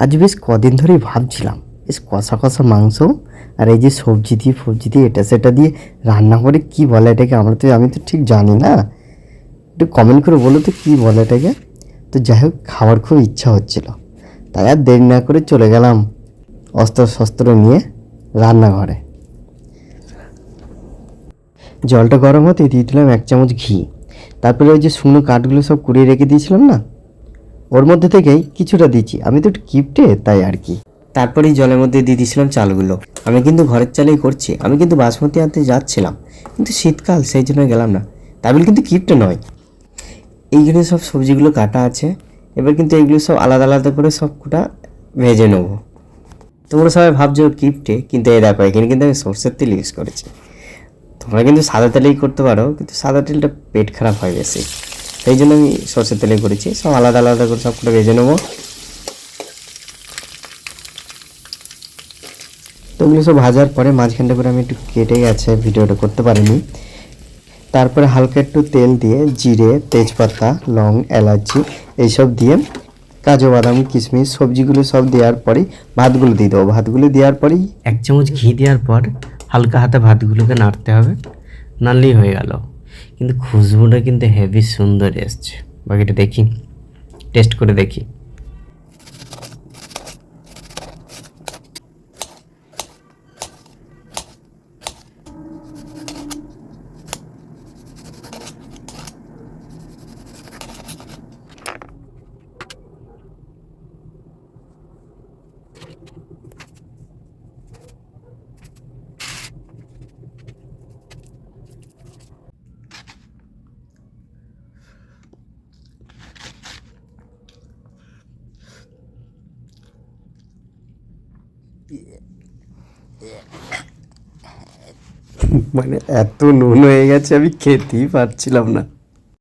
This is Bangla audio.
আজ বেশ কদিন ধরেই ভাবছিলাম বেশ কষা কষা মাংস আর এই যে সবজি দিয়ে ফবজি দিয়ে এটা সেটা দিয়ে রান্না করে কি বলে এটাকে, আমি তো ঠিক জানি না, একটু কমেন্ট করে বলো তো কী বলে এটাকে। তো যাই হোক, খাওয়ার খুব ইচ্ছা হচ্ছিল, তাই আর দেরি না করে চলে গেলাম অস্ত্র শস্ত্র নিয়ে রান্নাঘরে। জলটা গরম হতে দিয়ে দিলাম 1 চামচ ঘি, তারপরে ওই যে শুকনো কাঠগুলো সব কুড়িয়ে রেখে দিয়েছিলাম না, ওর মধ্যে থেকেই কিছুটা দিচ্ছি, আমি তো একটু কিপটে তাই আর কি। তারপরেই জলের মধ্যে দিয়ে দিয়েছিলাম চালগুলো। আমি কিন্তু ঘরের চালেই করছি, আমি কিন্তু বাসমতি আনতে যাচ্ছিলাম, কিন্তু শীতকাল সেই জন্য গেলাম না, তাই বলে কিন্তু কিপটে নয়। এইখানে সব সবজিগুলো কাটা আছে, এবার কিন্তু এগুলো সব আলাদা আলাদা করে সব কোটা ভেজে নেবো। তোমরা সবাই ভাবছো কিপটে, কিন্তু এই দেখো এখানে কিন্তু আমি সরষের তেল ইউজ করেছি। তোমরা কিন্তু সাদা তেলেই করতে পারো, কিন্তু সাদা তেলটা পেট খারাপ হয় বেশি, সেই জন্য আমি সরষের তেলেই করেছি। সব আলাদা আলাদা করে সব কোটা ভেজে নেবো। তো ওগুলো সব ভাজার পরে মাঝখানটা করে আমি একটু কেটে গেছে, ভিডিওটা করতে পারিনি। তারপরে হালকা একটু তেল দিয়ে জিরে, তেজপাতা, লং, এলাচি এইসব দিয়ে কাজু বাদাম কিশমিশ সবজিগুলো সব দেওয়ার পরেই ভাতগুলো দিয়ে দেবো। ভাতগুলো দেওয়ার পরেই 1 চামচ ঘি দেওয়ার পর হালকা হাতে ভাতগুলোকে নাড়তে হবে, নাড়লেই হয়ে গেল। কিন্তু খুশবুটা কিন্তু হেভি সুন্দর এসছে। বাকিটা দেখি, টেস্ট করে দেখি। মানে এত নুন হয়ে গেছে আমি খেতেই পারছিলাম না।